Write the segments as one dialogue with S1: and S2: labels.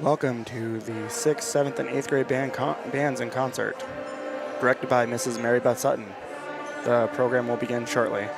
S1: Welcome to the 6th, 7th, and 8th grade bands in concert, directed by Mrs. Mary Beth Sutton. The program will begin shortly.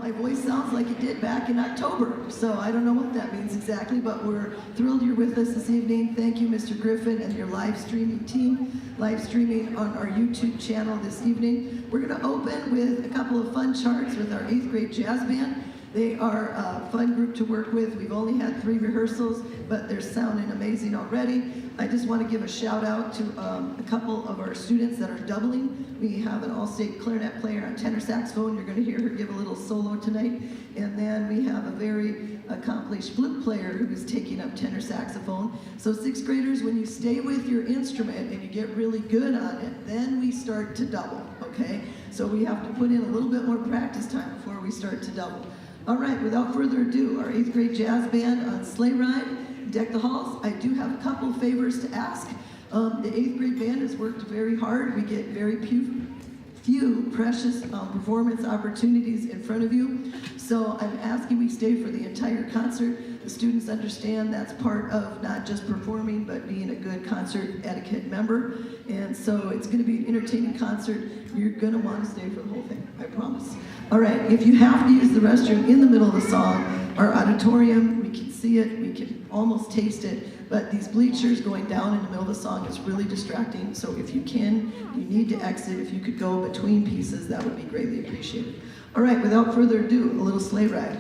S2: My voice sounds like it did back in October, so I don't know what that means exactly, but we're thrilled you're with us this evening. Thank you, Mr. Griffin, and your live streaming team, live streaming on our YouTube channel this evening. We're going to open with a couple of fun charts with our 8th grade jazz band. They are a fun group to work with. We've only had 3 rehearsals, but they're sounding amazing already. I just want to give a shout out to a couple of our students that are doubling. We have an all-state clarinet player on tenor saxophone. You're going to hear her give a little solo tonight. And then we have a very accomplished flute player who is taking up tenor saxophone. So 6th graders, when you stay with your instrument and you get really good on it, then we start to double, okay? So we have to put in a little bit more practice time before we start to double. All right, without further ado, our 8th grade jazz band on Sleigh Ride, Deck the Halls. I do have a couple favors to ask. The 8th grade band has worked very hard. We get very few precious performance opportunities in front of you. So I'm asking we stay for the entire concert. The students understand that's part of not just performing, but being a good concert etiquette member. And so it's going to be an entertaining concert. You're going to want to stay for the whole thing, I promise. All right, if you have to use the restroom in the middle of the song, our auditorium, we can see it, we can almost taste it, but these bleachers going down in the middle of the song is really distracting. So if you need to exit, if you could go between pieces, that would be greatly appreciated. All right, without further ado, a little sleigh ride.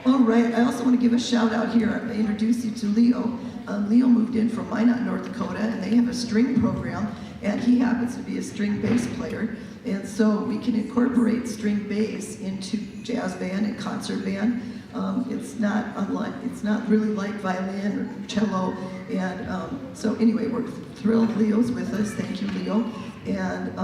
S2: All right, I also want to give a shout out here. I introduce you to Leo. Leo moved in from Minot, North Dakota, and they have a string program, and he happens to be a string bass player. And so we can incorporate string bass into jazz band and concert band. It's not really like violin or cello. And so anyway, we're thrilled Leo's with us. Thank you, Leo. And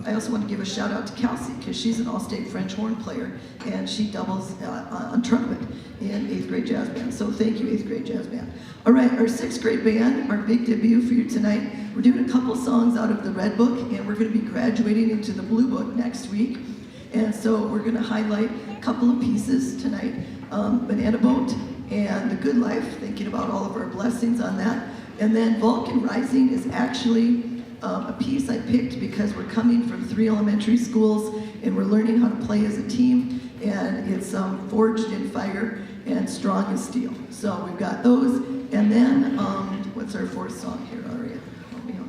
S2: I also want to give a shout out to Kelsey, because she's an all-state French horn player, and she doubles on trumpet in 8th grade jazz band. So thank you, 8th grade jazz band. All right, our 6th grade band, our big debut for you tonight. We're doing a couple songs out of the Red Book, and we're going to be graduating into the Blue Book next week. And so we're going to highlight a couple of pieces tonight. Banana Boat and The Good Life, thinking about all of our blessings on that. And then Vulcan Rising is actually a piece I picked because we're coming from 3 elementary schools and we're learning how to play as a team, and it's forged in fire and strong as steel. So we've got those, and then what's our 4th song here, Aria? Help me out.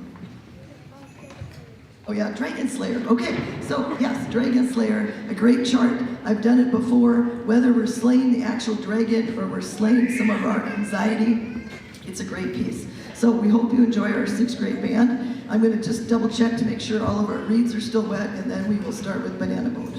S2: Oh yeah, Dragon Slayer. Okay, so yes, Dragon Slayer, a great chart. I've done it before. Whether we're slaying the actual dragon or we're slaying some of our anxiety, it's a great piece. So we hope you enjoy our 6th grade band. I'm going to just double check to make sure all of our reeds are still wet, and then we will start with Banana Boat.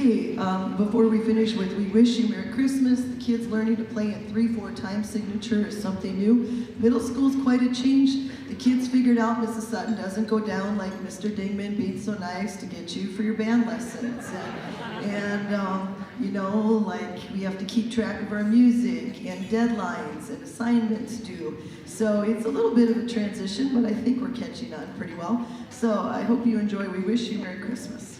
S2: Okay, before we finish with We Wish You Merry Christmas, the kids learning to play at 3/4 time signature is something new. Middle school's quite a change. The kids figured out Mrs. Sutton doesn't go down like Mr. Dingman being so nice to get you for your band lessons. You know, like we have to keep track of our music and deadlines and assignments due. So it's a little bit of a transition, but I think we're catching on pretty well. So I hope you enjoy We Wish You Merry Christmas.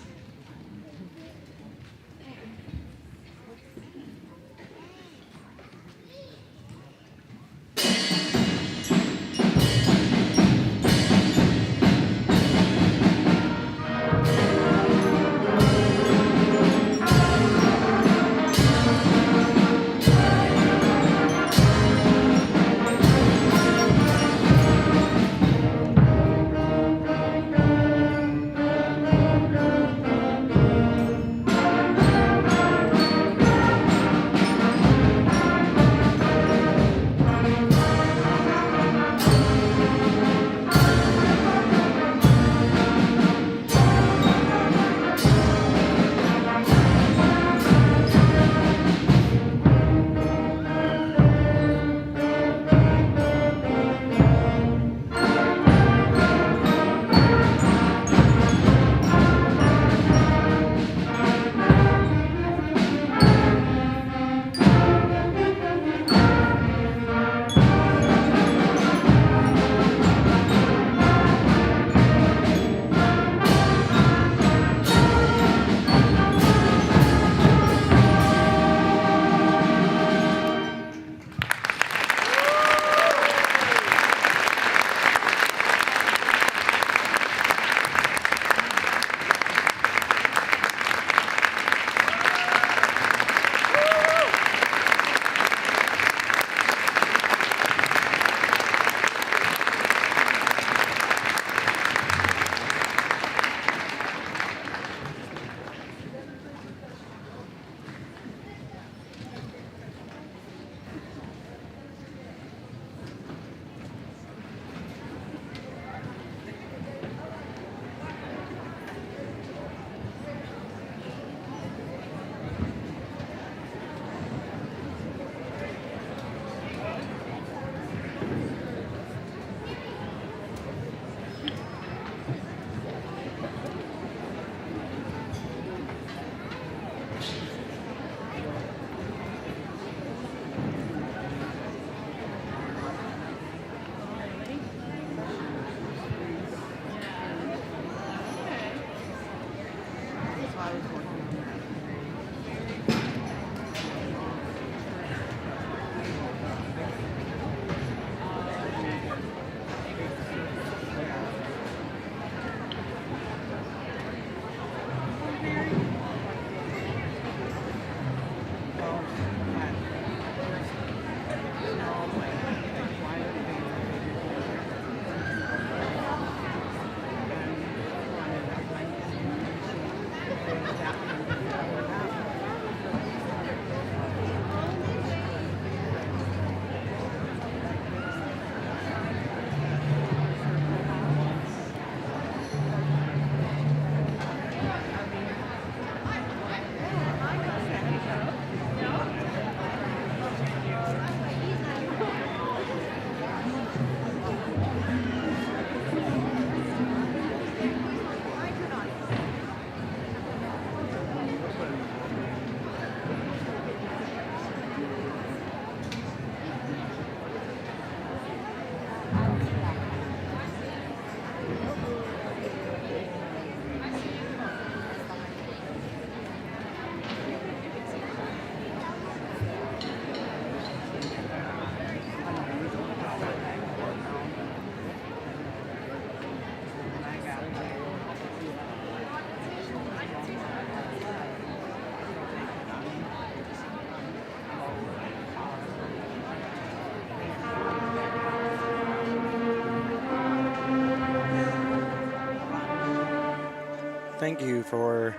S1: Thank you for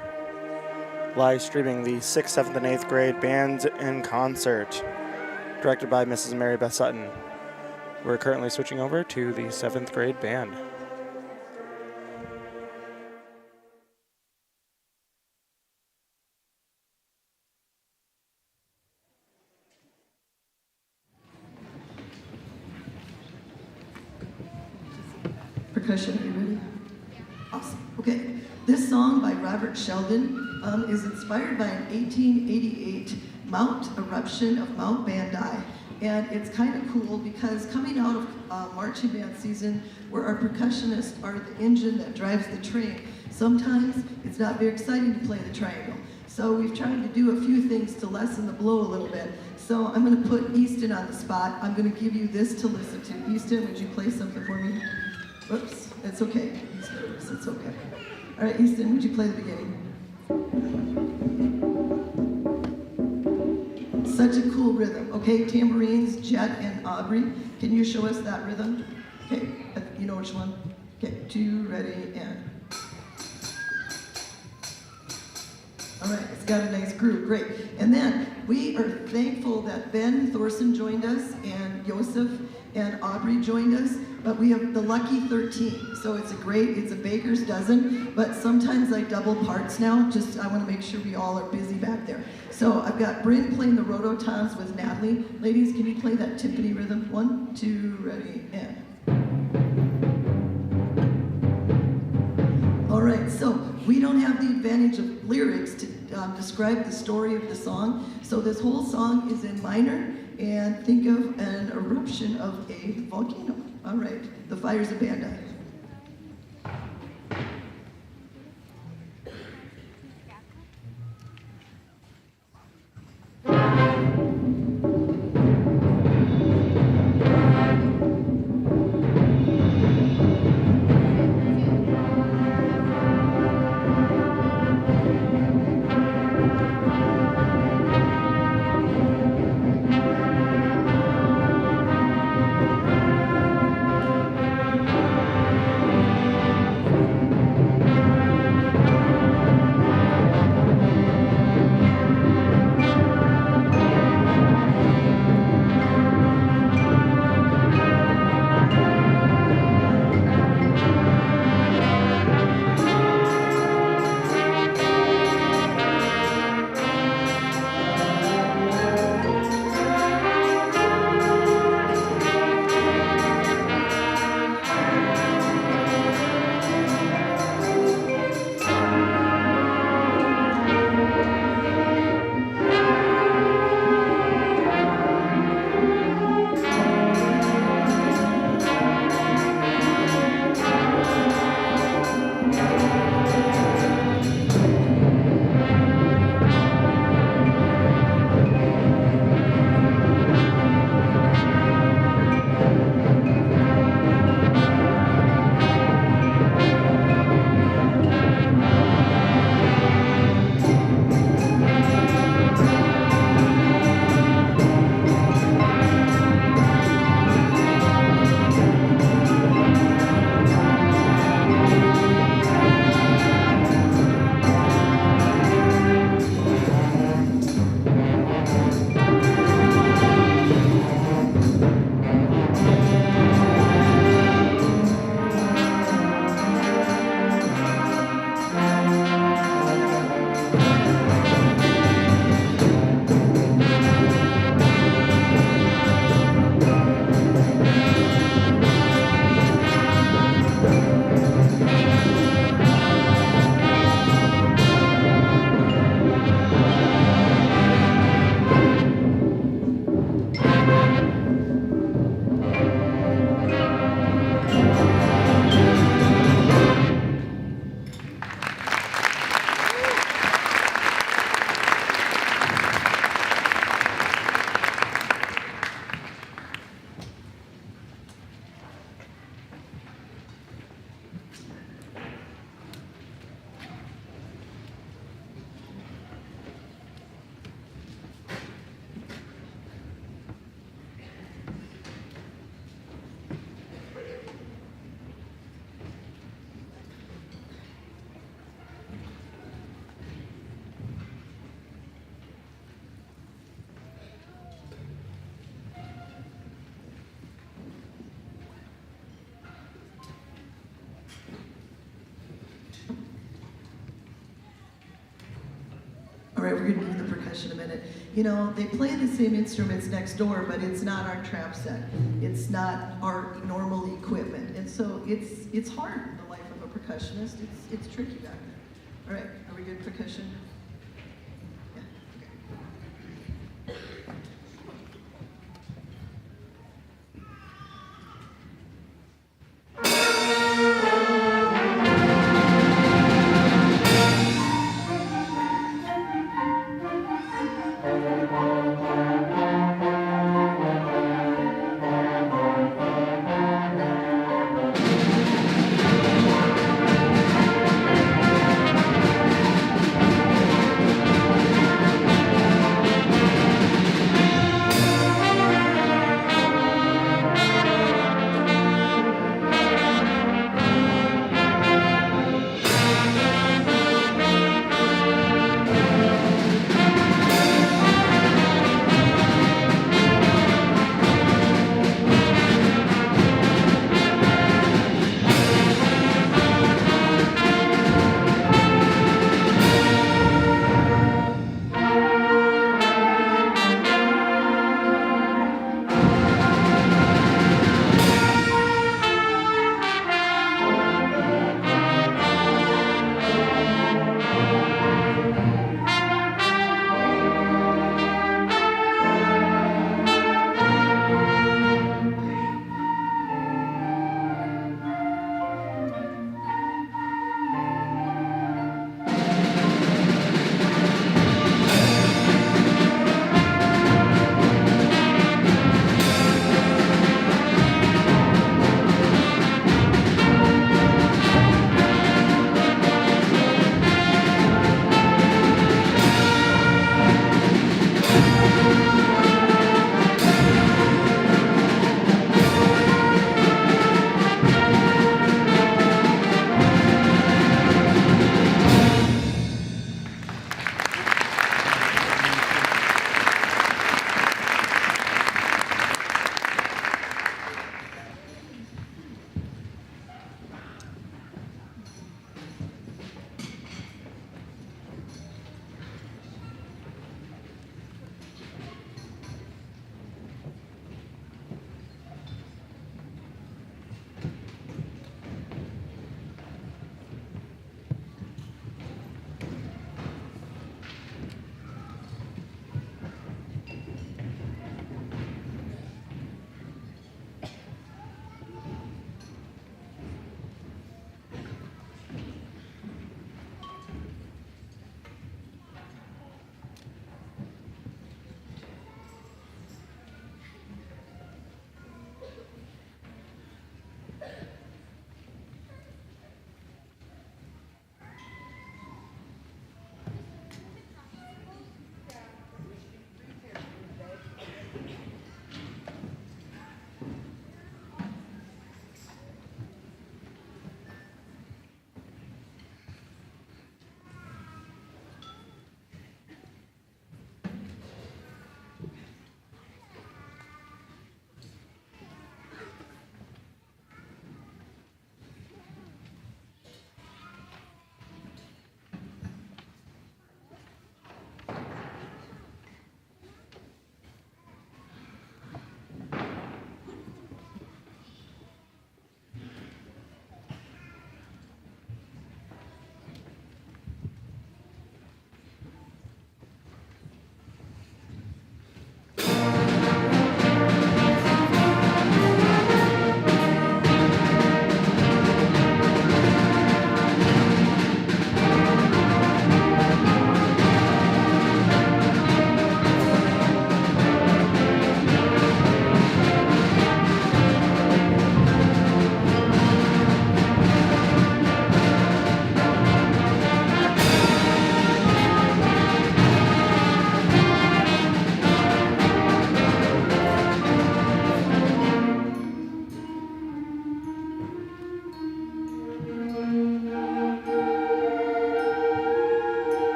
S1: live streaming the 6th, 7th, and 8th grade bands in concert, directed by Mrs. Mary Beth Sutton. We're currently switching over to the 7th grade band.
S2: percussion. Are you ready? Awesome. Okay. This song by Robert Sheldon is inspired by an 1888 eruption of Mount Bandai. And it's kind of cool because coming out of marching band season, where our percussionists are the engine that drives the train, sometimes it's not very exciting to play the triangle. So we've tried to do a few things to lessen the blow a little bit. So I'm going to put Easton on the spot. I'm going to give you this to listen to. Easton, would you play something for me? Whoops, it's okay. He's nervous, it's okay. All right, Easton, would you play the beginning? Such a cool rhythm. Okay, tambourines, Jet and Aubrey. Can you show us that rhythm? Okay, you know which one? Okay, 2, ready, and. All right, it's got a nice groove, great. And then we are thankful that Ben Thorson joined us and Joseph and Aubrey joined us, but we have the lucky 13. So it's a baker's dozen, but sometimes I double parts now, I want to make sure we all are busy back there. So I've got Bryn playing the rototoms with Natalie. Ladies, can you play that timpani rhythm? 1, 2, ready, and. All right, so we don't have the advantage of lyrics to describe the story of the song. So this whole song is in minor, and think of an eruption of a volcano. All right, the fires of Bandai. All right, we're going to do the percussion. percussion a minute. You know, they play the same instruments next door, but it's not our trap set. It's not our normal equipment. And so it's hard in the life of a percussionist. It's tricky back there. All right, are we good percussion? Yeah, okay.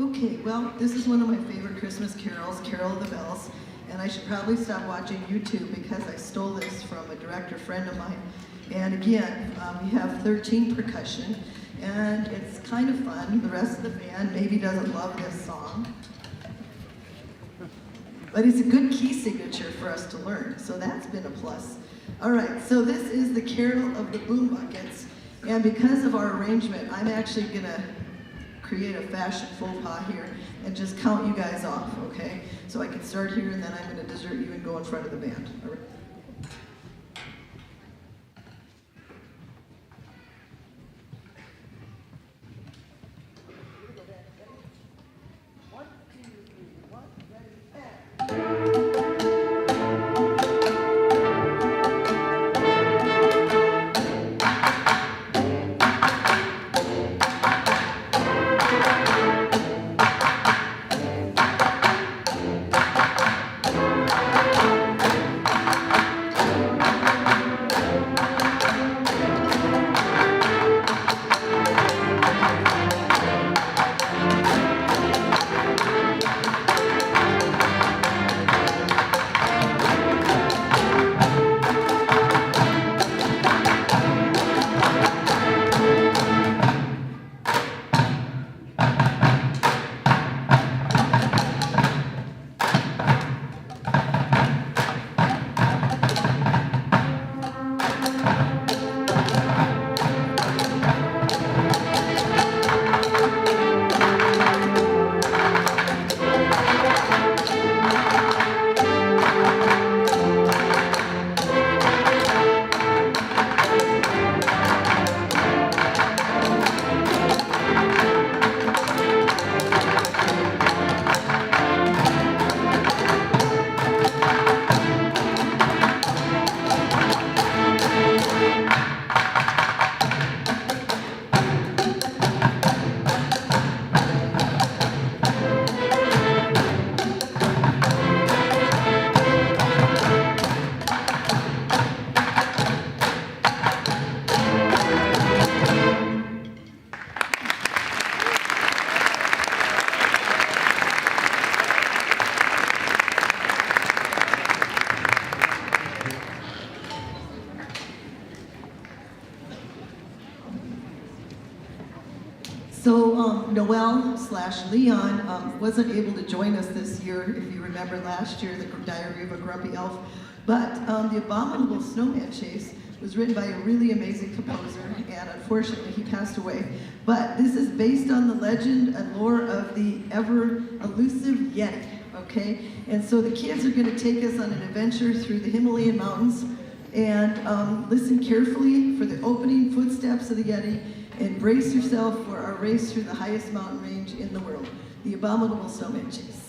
S2: Okay, well, this is one of my favorite Christmas carols, Carol of the Bells, and I should probably stop watching YouTube because I stole this from a director friend of mine. And again, we have 13 percussion, and it's kind of fun. The rest of the band maybe doesn't love this song, but it's a good key signature for us to learn, so that's been a plus. All right, so this is the Carol of the Boom Buckets, and because of our arrangement, I'm actually gonna create a fashion faux pas here and just count you guys off, okay? So I can start here and then I'm gonna desert you and go in front of the band. All right. So Noel/Leon wasn't able to join us this year, if you remember last year, the Diary of a Grumpy Elf. But the Abominable Snowman Chase was written by a really amazing composer, and unfortunately he passed away. But this is based on the legend and lore of the ever elusive Yeti, okay? And so the kids are gonna take us on an adventure through the Himalayan mountains, and listen carefully for the opening footsteps of the Yeti, and brace yourself for our race through the highest mountain range in the world, the Abominable Snowman Chase.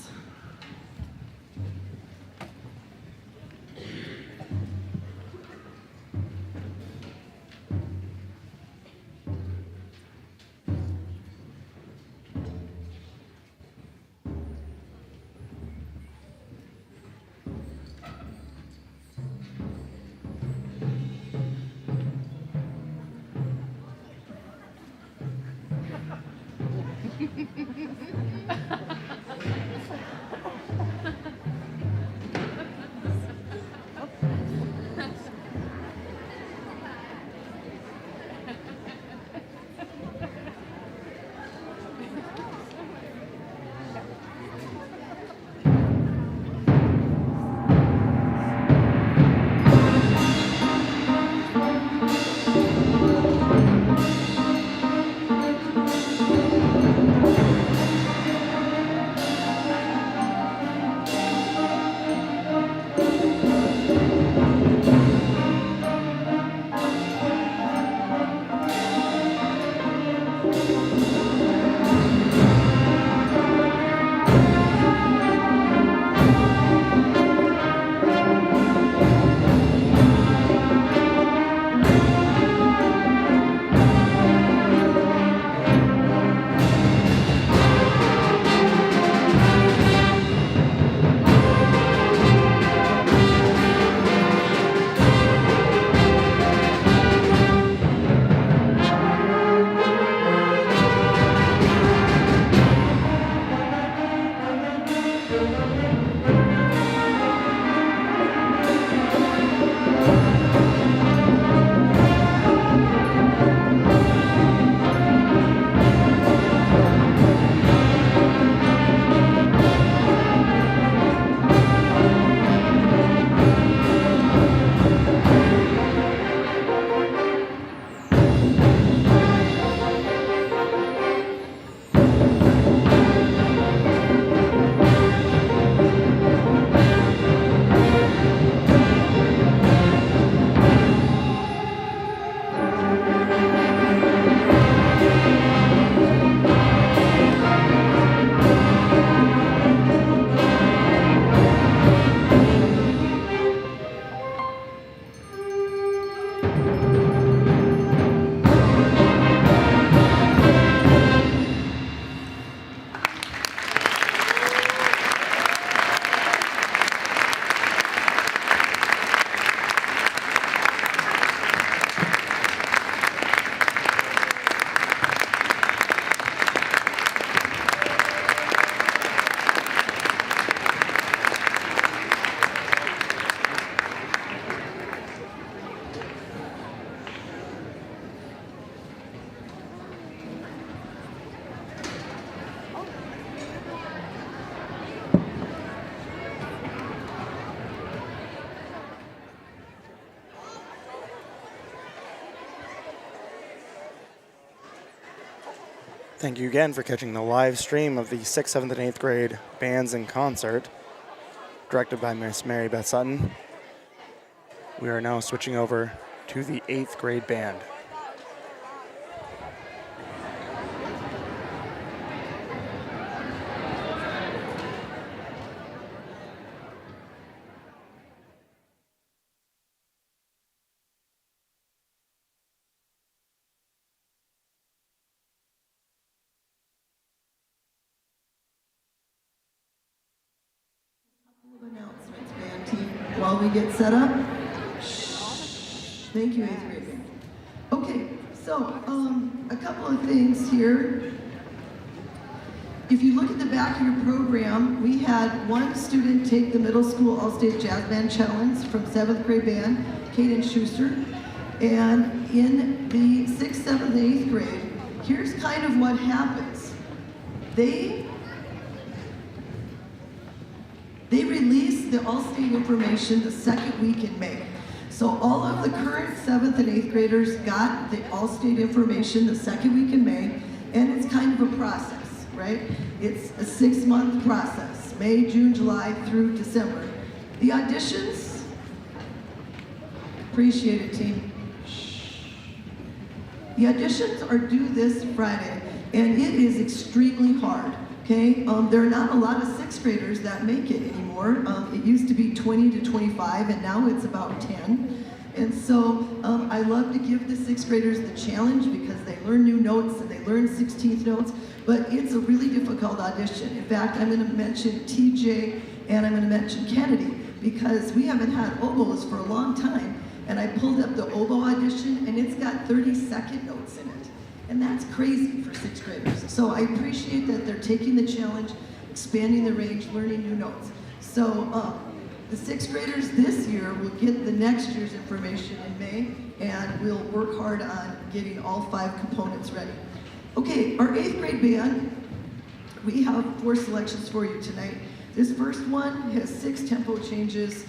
S1: Thank you again for catching the live stream of the 6th, 7th, and 8th grade bands in concert, directed by Miss Mary Beth Sutton. We are now switching over to the 8th grade band.
S2: Announcements, band team, while we get set up. Thank you, 8th grade band. Okay, so a couple of things here. If you look at the back of your program, we had one student take the middle school All-State Jazz Band Challenge from 7th grade band, Kaden Schuster. And in the 6th, 7th, and 8th grade, here's kind of what happens. They release the All-State information the second week in May. So all of the current 7th and 8th graders got the All-State information the second week in May, and it's kind of a process, right? It's a 6-month process, May, June, July through December. The auditions, appreciate it, team. The auditions are due this Friday, and it is extremely hard. Okay, there are not a lot of 6th graders that make it anymore. It used to be 20 to 25, and now it's about 10. And so I love to give the 6th graders the challenge because they learn new notes and they learn 16th notes, but it's a really difficult audition. In fact, I'm going to mention TJ and I'm going to mention Kennedy because we haven't had oboes for a long time, and I pulled up the oboe audition and it's got 30-second notes in it. And that's crazy for 6th graders. So I appreciate that they're taking the challenge, expanding the range, learning new notes. So the 6th graders this year will get the next year's information in May, and we'll work hard on getting all 5 components ready. Okay, our 8th grade band, we have 4 selections for you tonight. This first one has 6 tempo changes,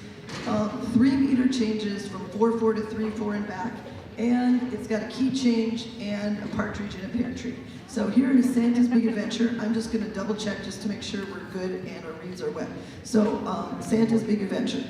S2: 3 meter changes from 4/4 to 3/4 and back. And it's got a key change and a partridge in a pear tree. So here is Santa's Big Adventure. I'm just gonna double check just to make sure we're good and our reeds are wet. So Santa's Big Adventure.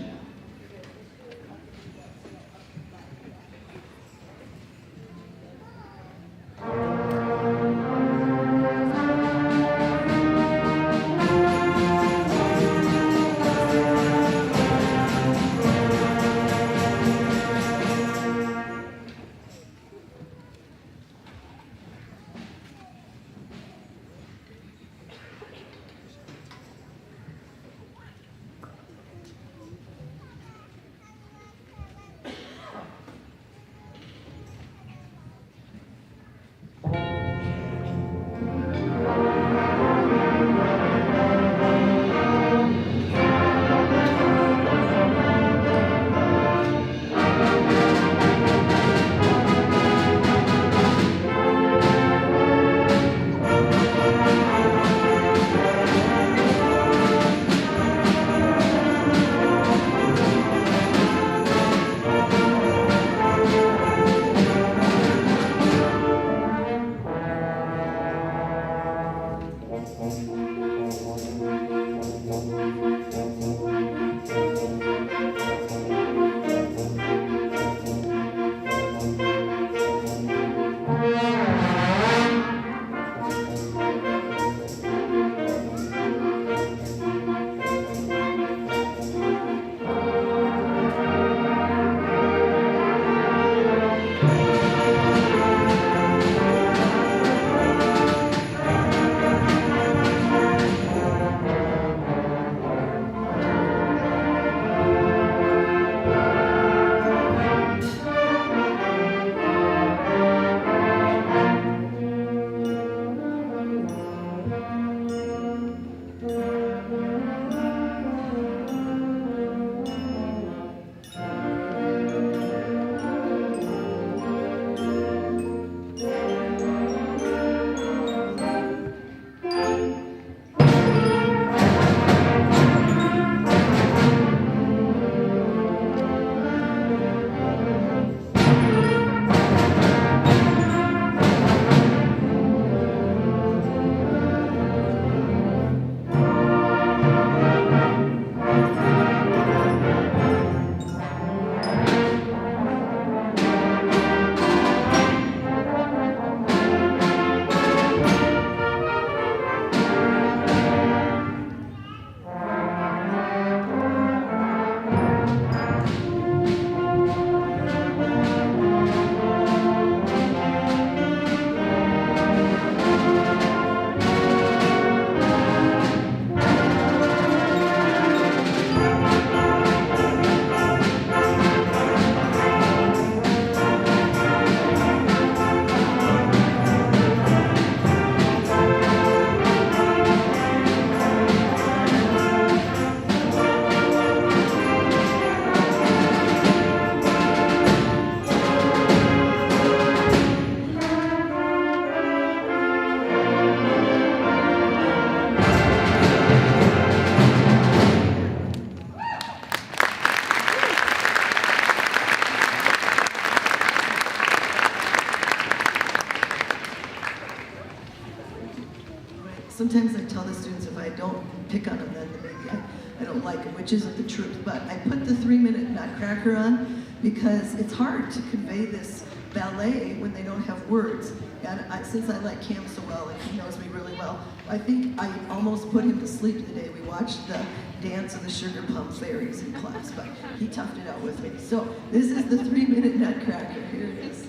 S2: sometimes I tell the students if I don't pick on them, then maybe I don't like them, which isn't the truth. But I put the 3-minute Nutcracker on because it's hard to convey this ballet when they don't have words. And since I like Cam so well, and he knows me really well, I think I almost put him to sleep the day we watched the Dance of the Sugar Plum Fairies in class, but he toughed it out with me. So this is the 3-minute Nutcracker. Here it is.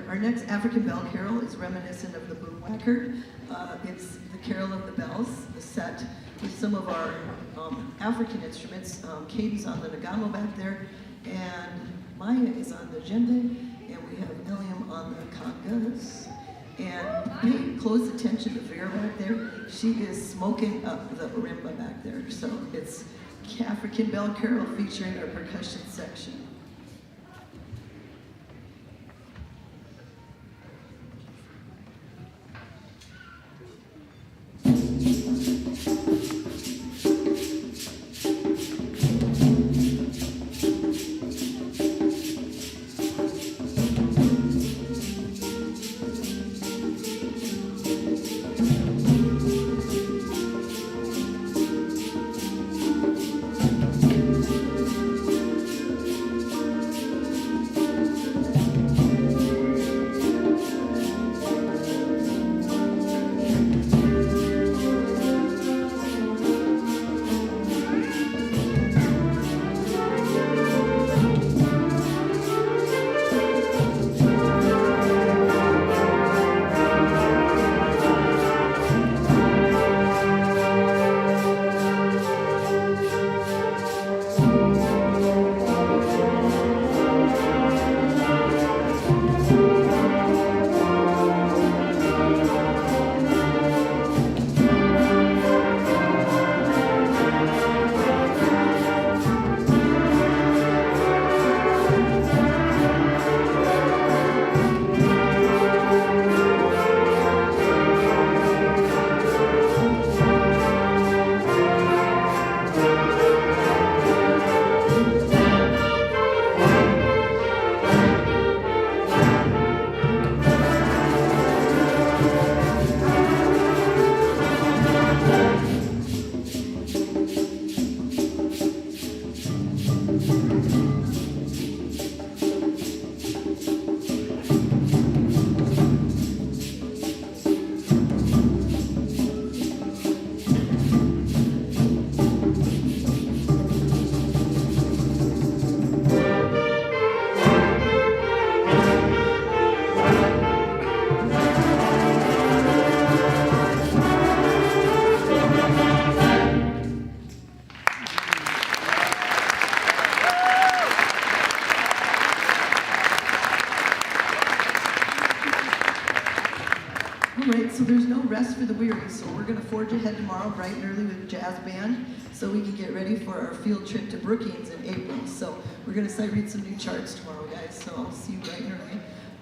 S2: Our next African Bell Carol is reminiscent of the Boomwhacker. It's the Carol of the Bells, the set with some of our African instruments. Katie's on the Nagamo back there, and Maya is on the djembe, and we have Eliam on the congas. And pay close attention to Vera back there. She is smoking up the marimba back there. So it's African Bell Carol featuring our percussion section. so there's no rest for the weary. So we're going to forge ahead tomorrow bright and early with jazz band so we can get ready for our field trip to Brookings in April. So we're going to sight read some new charts tomorrow, guys. So I'll see you bright and early.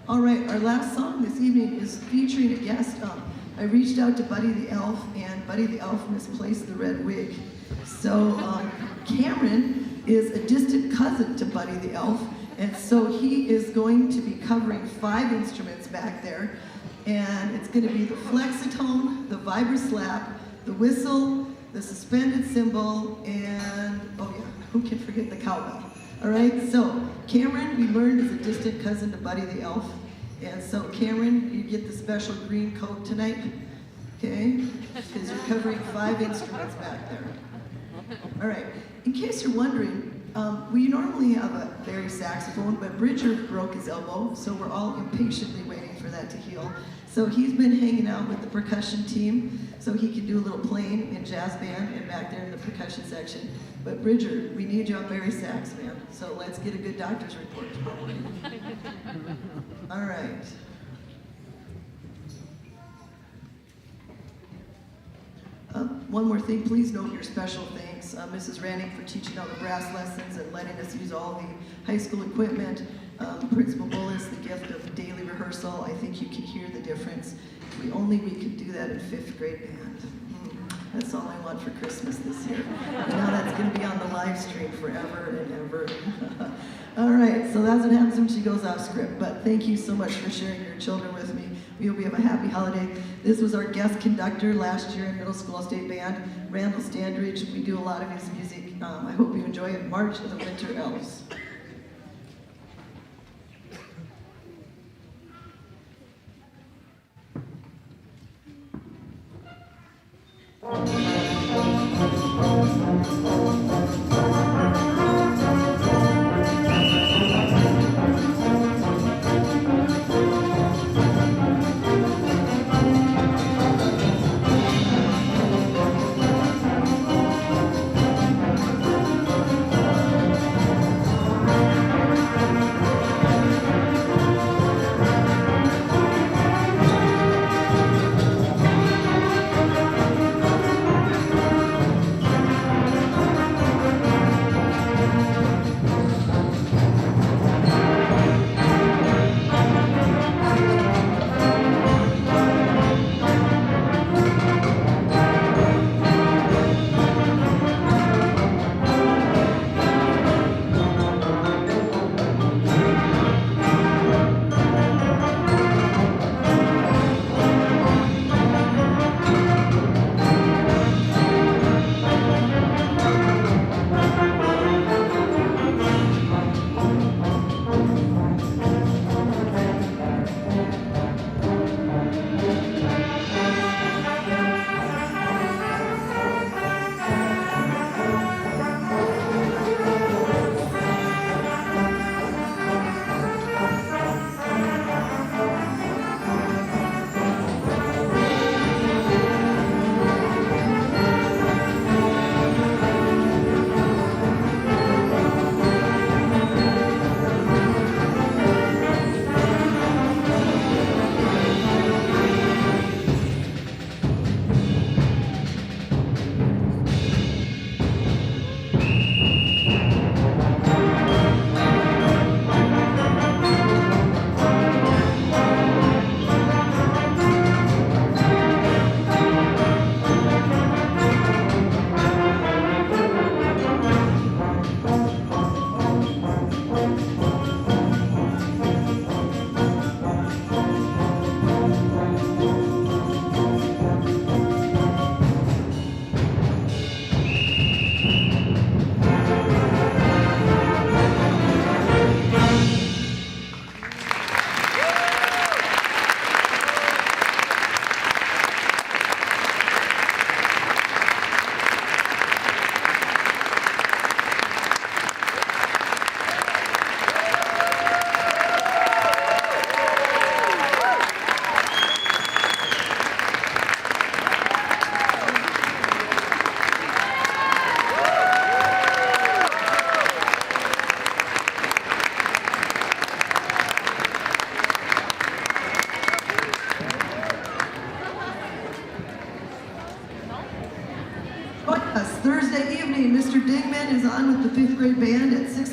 S2: All right, our last song this evening is featuring a guest. I reached out to Buddy the Elf, and Buddy the Elf misplaced the red wig. So Cameron is a distant cousin to Buddy the Elf, and so he is going to be covering 5 instruments back there. And it's going to be the flexitone, the vibroslap, the whistle, the suspended cymbal, and, oh yeah, who can forget the cowbell? All right, so Cameron, we learned, is a distant cousin to Buddy the Elf. And so Cameron, you get the special green coat tonight, okay? Because you're covering 5 instruments back there. All right, in case you're wondering, we normally have a Barry saxophone, but Bridger broke his elbow, so we're all impatiently waiting for that to heal. So he's been hanging out with the percussion team, so he can do a little playing in jazz band and back there in the percussion section. But Bridger, we need you on Barry sax, man. So let's get a good doctor's report tomorrow. All right. One more thing, please note your special thanks. Mrs. Ranning for teaching all the brass lessons and letting us use all the high school equipment. Principal Bullis, the gift of daily rehearsal. I think you can hear the difference. If we could do that in 5th grade band. That's all I want for Christmas this year. Now that's going to be on the live stream forever and ever. All right, so that's what happens when she goes off script. But thank you so much for sharing your children with me. We hope you have a happy holiday. This was our guest conductor last year in middle school state band, Randall Standridge. We do a lot of his music. I hope you enjoy it. March of the Winter Elves.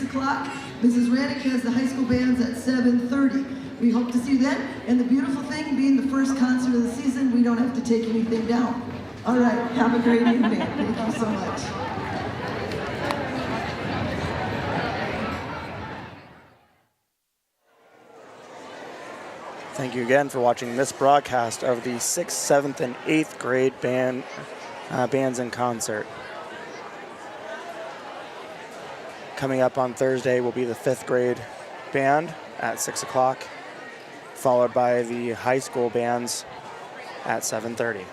S2: o'clock. Mrs. Rannick has the high school bands at 7:30. We hope to see you then. And the beautiful thing, being the first concert of the season, we don't have to take anything down. All right, have a great evening. Thank you so much.
S1: Thank you again for watching this broadcast of the 6th, 7th, and 8th grade bands in concert. Coming up on Thursday will be the 5th grade band at 6 o'clock, followed by the high school bands at 7:30.